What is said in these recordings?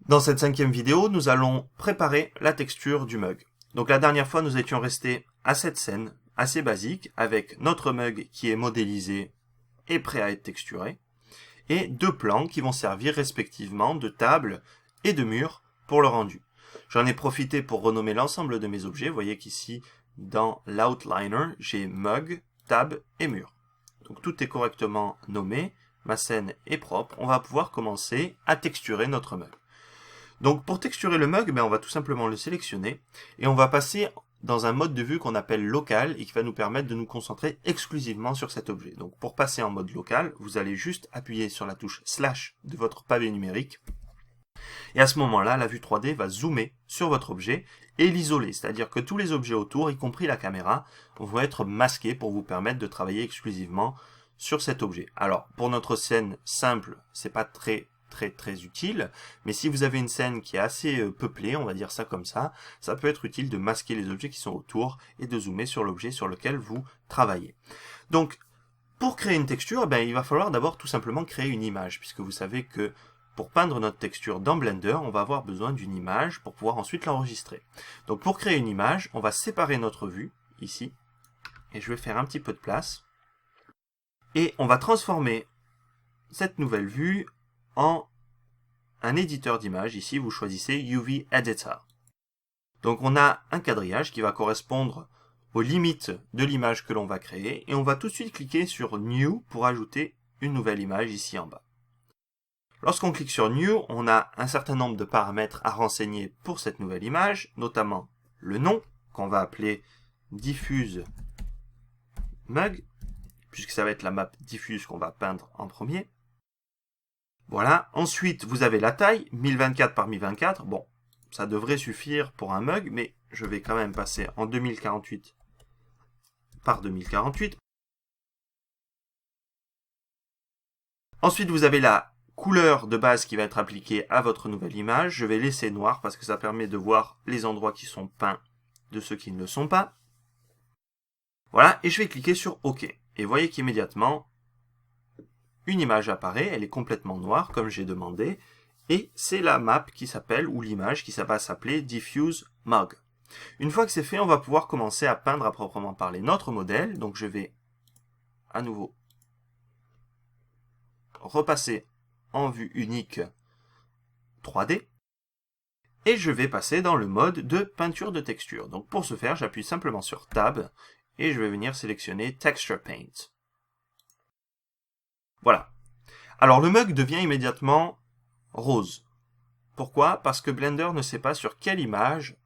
Dans cette 5e vidéo, nous allons préparer la texture du mug. Donc la dernière fois, nous étions restés à cette scène assez basique avec notre mug qui est modélisé et prêt à être texturé et deux plans qui vont servir respectivement de table et de mur pour le rendu. J'en ai profité pour renommer l'ensemble de mes objets. Vous voyez qu'ici, dans l'outliner, j'ai mug, table et mur. Donc tout est correctement nommé, ma scène est propre. On va pouvoir commencer à texturer notre mug. Donc pour texturer le mug, on va tout simplement le sélectionner et on va passer dans un mode de vue qu'on appelle local et qui va nous permettre de nous concentrer exclusivement sur cet objet. Donc pour passer en mode local, vous allez juste appuyer sur la touche slash de votre pavé numérique et à ce moment-là, la vue 3D va zoomer sur votre objet et l'isoler, c'est-à-dire que tous les objets autour, y compris la caméra, vont être masqués pour vous permettre de travailler exclusivement sur cet objet. Alors pour notre scène simple, c'est pas très utile, mais si vous avez une scène qui est assez peuplée, on va dire ça comme ça peut être utile de masquer les objets qui sont autour et de zoomer sur l'objet sur lequel vous travaillez. Donc, pour créer une texture, il va falloir d'abord tout simplement créer une image, puisque vous savez que pour peindre notre texture dans Blender, on va avoir besoin d'une image pour pouvoir ensuite l'enregistrer. Donc pour créer une image, on va séparer notre vue, ici, et je vais faire un petit peu de place, et on va transformer cette nouvelle vue en un éditeur d'image. Ici, vous choisissez UV Editor. Donc, on a un quadrillage qui va correspondre aux limites de l'image que l'on va créer. Et on va tout de suite cliquer sur New pour ajouter une nouvelle image ici en bas. Lorsqu'on clique sur New, on a un certain nombre de paramètres à renseigner pour cette nouvelle image, notamment le nom, qu'on va appeler Diffuse Mug, puisque ça va être la map diffuse qu'on va peindre en premier. Voilà. Ensuite, vous avez la taille, 1024 par 1024. Bon, ça devrait suffire pour un mug, mais je vais quand même passer en 2048 par 2048. Ensuite, vous avez la couleur de base qui va être appliquée à votre nouvelle image. Je vais laisser noir parce que ça permet de voir les endroits qui sont peints de ceux qui ne le sont pas. Voilà, et je vais cliquer sur OK. Et vous voyez qu'immédiatement, une image apparaît, elle est complètement noire, comme j'ai demandé, et c'est la map qui s'appelle, ou l'image qui va s'appeler Diffuse Mug. Une fois que c'est fait, on va pouvoir commencer à peindre à proprement parler notre modèle. Donc je vais à nouveau repasser en vue unique 3D, et je vais passer dans le mode de peinture de texture. Donc pour ce faire, j'appuie simplement sur Tab, et je vais venir sélectionner Texture Paint. Voilà. Alors le mug devient immédiatement rose. Pourquoi? Parce que Blender ne sait pas sur quelle image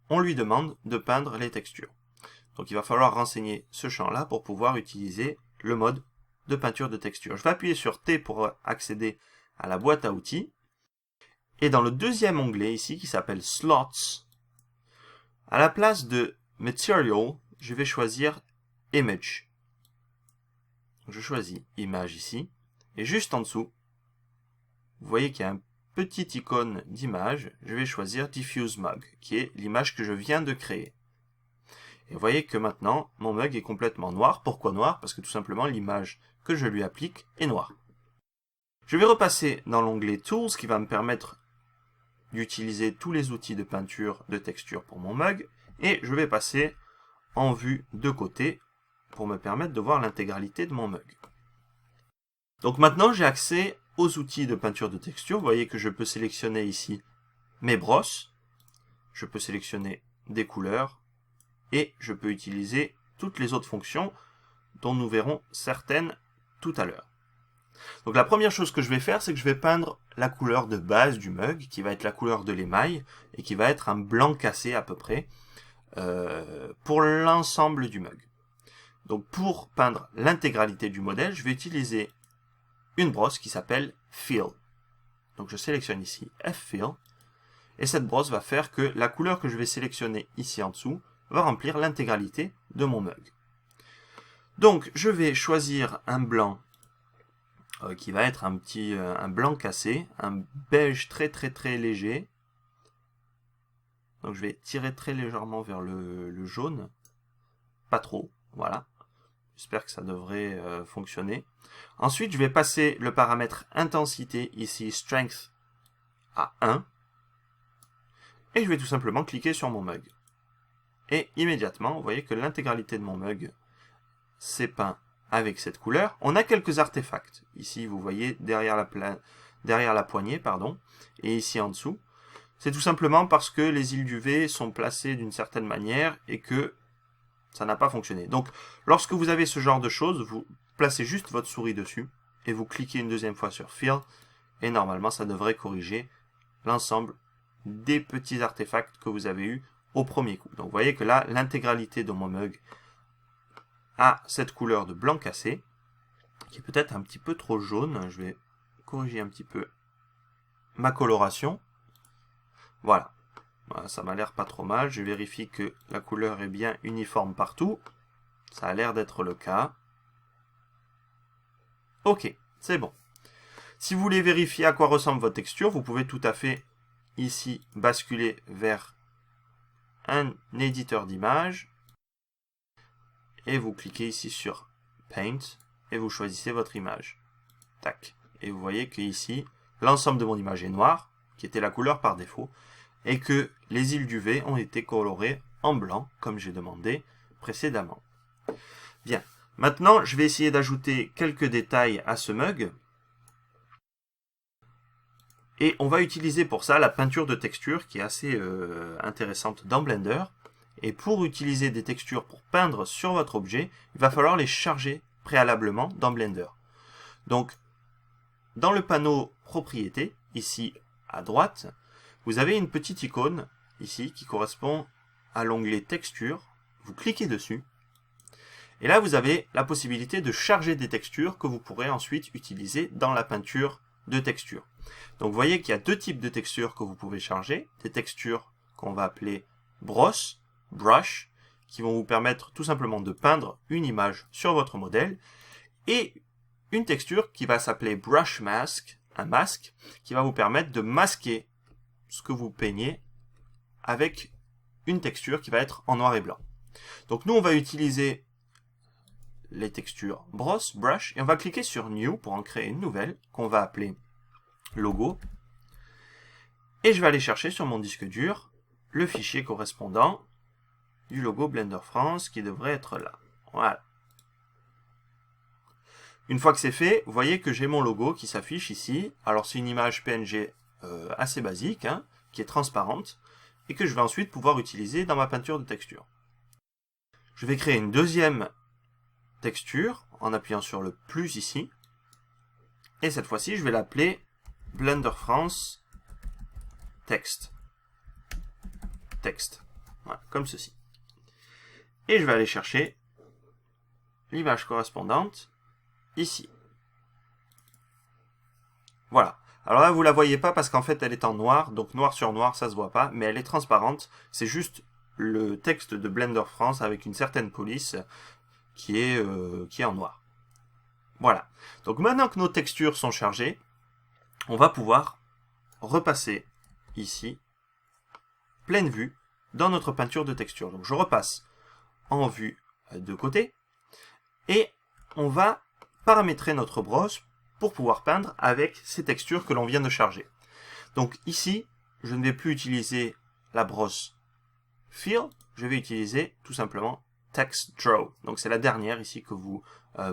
on lui demande de peindre les textures. Donc il va falloir renseigner ce champ-là pour pouvoir utiliser le mode de peinture de texture. Je vais appuyer sur T pour accéder à la boîte à outils. Et dans le deuxième onglet ici qui s'appelle Slots, à la place de Material, je vais choisir Image. Je choisis Image ici. Et juste en dessous, vous voyez qu'il y a un petit icône d'image. Je vais choisir Diffuse Mug, qui est l'image que je viens de créer. Et vous voyez que maintenant, mon mug est complètement noir. Pourquoi noir? Parce que tout simplement, l'image que je lui applique est noire. Je vais repasser dans l'onglet Tools, qui va me permettre d'utiliser tous les outils de peinture de texture pour mon mug. Et je vais passer en vue de côté pour me permettre de voir l'intégralité de mon mug. Donc maintenant, j'ai accès aux outils de peinture de texture. Vous voyez que je peux sélectionner ici mes brosses. Je peux sélectionner des couleurs. Et je peux utiliser toutes les autres fonctions dont nous verrons certaines tout à l'heure. Donc la première chose que je vais faire, c'est que je vais peindre la couleur de base du mug, qui va être la couleur de l'émail, et qui va être un blanc cassé à peu près, pour l'ensemble du mug. Donc pour peindre l'intégralité du modèle, je vais utiliser une brosse qui s'appelle Fill. Donc je sélectionne ici F-Fill, et cette brosse va faire que la couleur que je vais sélectionner ici en dessous va remplir l'intégralité de mon mug. Donc je vais choisir un blanc qui va être un blanc cassé, un beige très léger. Donc je vais tirer très légèrement vers le jaune, pas trop, voilà. J'espère que ça devrait fonctionner. Ensuite, je vais passer le paramètre intensité, ici Strength, à 1. Et je vais tout simplement cliquer sur mon mug. Et immédiatement, vous voyez que l'intégralité de mon mug s'est peint avec cette couleur. On a quelques artefacts. Ici, vous voyez, derrière la poignée, pardon, et ici en dessous. C'est tout simplement parce que les îles d'UV sont placées d'une certaine manière et que ça n'a pas fonctionné. Donc, lorsque vous avez ce genre de choses, vous placez juste votre souris dessus et vous cliquez une deuxième fois sur Fill et normalement, ça devrait corriger l'ensemble des petits artefacts que vous avez eus au premier coup. Donc vous voyez que là, l'intégralité de mon mug a cette couleur de blanc cassé, qui est peut-être un petit peu trop jaune. Je vais corriger un petit peu ma coloration. Voilà. Voilà, ça m'a l'air pas trop mal. Je vérifie que la couleur est bien uniforme partout. Ça a l'air d'être le cas. Ok, c'est bon. Si vous voulez vérifier à quoi ressemble votre texture, vous pouvez tout à fait ici basculer vers un éditeur d'image et vous cliquez ici sur Paint et vous choisissez votre image. Tac. Et vous voyez que ici, l'ensemble de mon image est noir, qui était la couleur par défaut, et que les îles d'UV ont été colorées en blanc, comme j'ai demandé précédemment. Bien. Maintenant, je vais essayer d'ajouter quelques détails à ce mug. Et on va utiliser pour ça la peinture de texture qui est assez intéressante dans Blender. Et pour utiliser des textures pour peindre sur votre objet, il va falloir les charger préalablement dans Blender. Donc, dans le panneau Propriétés, ici à droite, vous avez une petite icône ici qui correspond à l'onglet Texture. Vous cliquez dessus. Et là, vous avez la possibilité de charger des textures que vous pourrez ensuite utiliser dans la peinture de texture. Donc vous voyez qu'il y a deux types de textures que vous pouvez charger. Des textures qu'on va appeler brosse, brush, qui vont vous permettre tout simplement de peindre une image sur votre modèle. Et une texture qui va s'appeler brush mask, un masque, qui va vous permettre de masquer ce que vous peignez avec une texture qui va être en noir et blanc. Donc nous on va utiliser les textures brosse, brush, et on va cliquer sur New pour en créer une nouvelle qu'on va appeler logo. Et je vais aller chercher sur mon disque dur le fichier correspondant du logo Blender France qui devrait être là. Voilà. Une fois que c'est fait, vous voyez que j'ai mon logo qui s'affiche ici. Alors c'est une image PNG assez basique, hein, qui est transparente, et que je vais ensuite pouvoir utiliser dans ma peinture de texture. Je vais créer une deuxième texture en appuyant sur le plus ici. Et cette fois-ci, je vais l'appeler Blender France Text. Texte. Voilà, comme ceci. Et je vais aller chercher l'image correspondante ici. Voilà. Alors là, vous la voyez pas parce qu'en fait, elle est en noir. Donc noir sur noir, ça se voit pas. Mais elle est transparente. C'est juste le texte de Blender France avec une certaine police qui est en noir. Voilà. Donc maintenant que nos textures sont chargées, on va pouvoir repasser ici, pleine vue, dans notre peinture de texture. Donc je repasse en vue de côté, et on va paramétrer notre brosse pour pouvoir peindre avec ces textures que l'on vient de charger. Donc ici, je ne vais plus utiliser la brosse Fill, je vais utiliser tout simplement Text Draw. Donc c'est la dernière ici que vous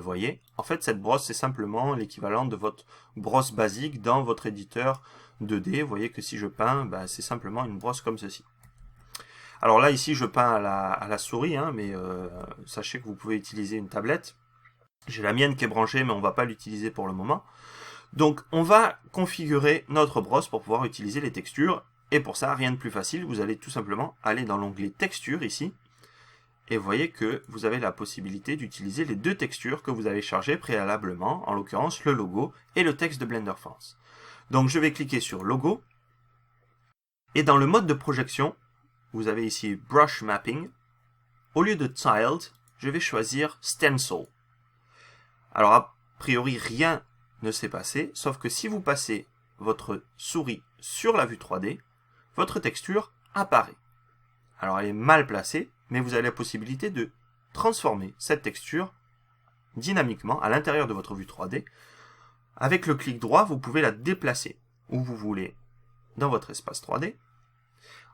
voyez. En fait, cette brosse, c'est simplement l'équivalent de votre brosse basique dans votre éditeur 2D. Vous voyez que si je peins, c'est simplement une brosse comme ceci. Alors là, ici, je peins à la souris, hein, mais sachez que vous pouvez utiliser une tablette. J'ai la mienne qui est branchée, mais on ne va pas l'utiliser pour le moment. Donc, on va configurer notre brosse pour pouvoir utiliser les textures. Et pour ça, rien de plus facile, vous allez tout simplement aller dans l'onglet Texture ici. Et vous voyez que vous avez la possibilité d'utiliser les deux textures que vous avez chargées préalablement, en l'occurrence le logo et le texte de Blender France. Donc je vais cliquer sur Logo. Et dans le mode de projection, vous avez ici Brush Mapping. Au lieu de Tiled, je vais choisir Stencil. Alors a priori, rien ne s'est passé, sauf que si vous passez votre souris sur la vue 3D, votre texture apparaît. Alors elle est mal placée, mais vous avez la possibilité de transformer cette texture dynamiquement à l'intérieur de votre vue 3D. Avec le clic droit, vous pouvez la déplacer où vous voulez dans votre espace 3D.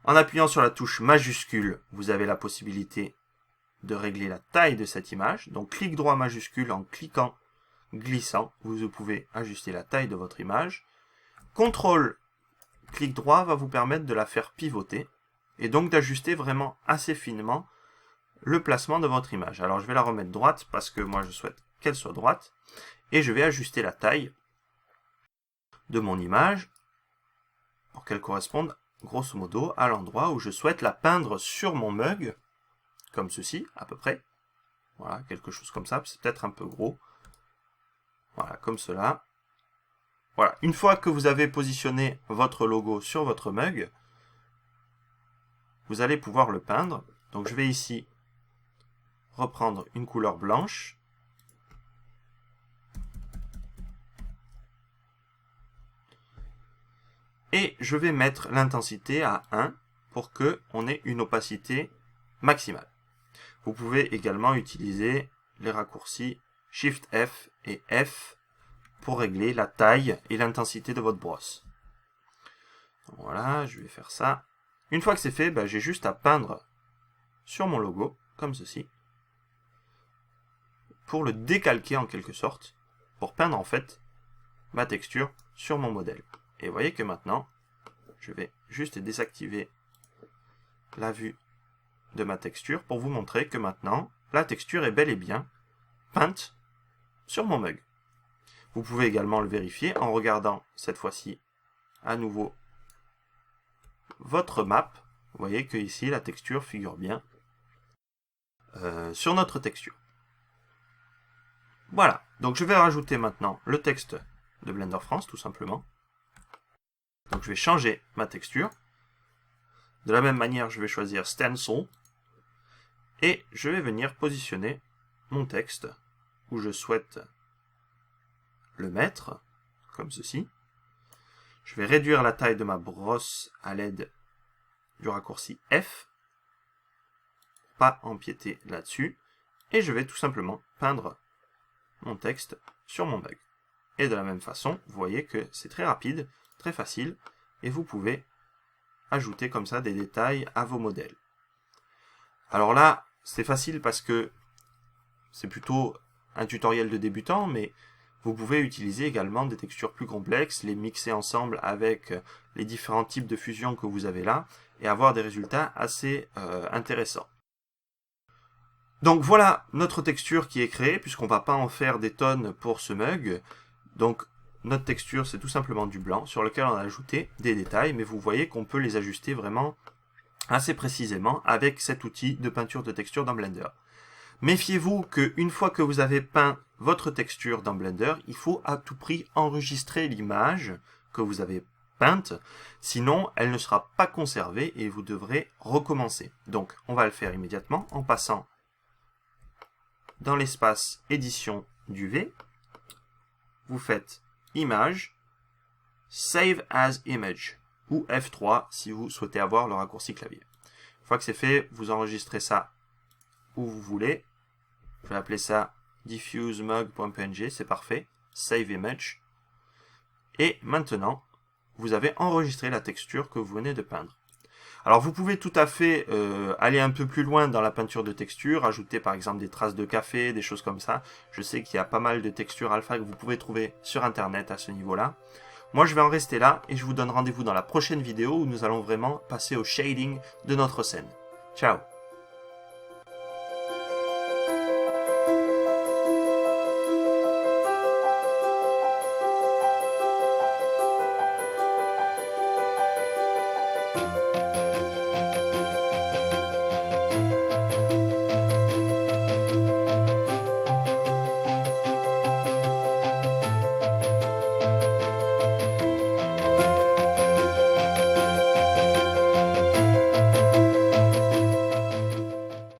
En appuyant sur la touche majuscule, vous avez la possibilité de régler la taille de cette image. Donc clic droit majuscule, en cliquant, glissant, vous pouvez ajuster la taille de votre image. CTRL clic droit va vous permettre de la faire pivoter et donc d'ajuster vraiment assez finement le placement de votre image. Alors je vais la remettre droite parce que moi je souhaite qu'elle soit droite et je vais ajuster la taille de mon image pour qu'elle corresponde grosso modo à l'endroit où je souhaite la peindre sur mon mug, comme ceci à peu près. Voilà, quelque chose comme ça, c'est peut-être un peu gros. Voilà, comme cela. Voilà, une fois que vous avez positionné votre logo sur votre mug, vous allez pouvoir le peindre. Donc je vais ici reprendre une couleur blanche. Et je vais mettre l'intensité à 1 pour qu'on ait une opacité maximale. Vous pouvez également utiliser les raccourcis Shift F et F pour régler la taille et l'intensité de votre brosse. Voilà, je vais faire ça. Une fois que c'est fait, j'ai juste à peindre sur mon logo, comme ceci, pour le décalquer en quelque sorte, pour peindre en fait ma texture sur mon modèle. Et vous voyez que maintenant, je vais juste désactiver la vue de ma texture pour vous montrer que maintenant, la texture est bel et bien peinte sur mon mug. Vous pouvez également le vérifier en regardant cette fois-ci à nouveau votre map. Vous voyez que ici la texture figure bien sur notre texture. Voilà, donc je vais rajouter maintenant le texte de Blender France tout simplement. Donc je vais changer ma texture. De la même manière, je vais choisir Stencil et je vais venir positionner mon texte où je souhaite le mettre, comme ceci. Je vais réduire la taille de ma brosse à l'aide du raccourci F, pas empiéter là-dessus, et je vais tout simplement peindre mon texte sur mon mug. Et de la même façon, vous voyez que c'est très rapide, très facile, et vous pouvez ajouter comme ça des détails à vos modèles. Alors là, c'est facile parce que c'est plutôt un tutoriel de débutant, mais vous pouvez utiliser également des textures plus complexes, les mixer ensemble avec les différents types de fusion que vous avez là, et avoir des résultats assez intéressants. Donc voilà notre texture qui est créée, puisqu'on ne va pas en faire des tonnes pour ce mug. Donc notre texture, c'est tout simplement du blanc, sur lequel on a ajouté des détails, mais vous voyez qu'on peut les ajuster vraiment assez précisément avec cet outil de peinture de texture dans Blender. Méfiez-vous qu'une fois que vous avez peint votre texture dans Blender, il faut à tout prix enregistrer l'image que vous avez peinte, sinon elle ne sera pas conservée et vous devrez recommencer. Donc on va le faire immédiatement en passant dans l'espace édition du V. Vous faites Image, Save as Image, ou F3 si vous souhaitez avoir le raccourci clavier. Une fois que c'est fait, vous enregistrez ça où vous voulez. Je vais appeler ça diffusemug.png, c'est parfait. Save Image. Et maintenant, vous avez enregistré la texture que vous venez de peindre. Alors vous pouvez tout à fait aller un peu plus loin dans la peinture de texture, ajouter par exemple des traces de café, des choses comme ça. Je sais qu'il y a pas mal de textures alpha que vous pouvez trouver sur internet à ce niveau-là. Moi je vais en rester là et je vous donne rendez-vous dans la prochaine vidéo où nous allons vraiment passer au shading de notre scène. Ciao!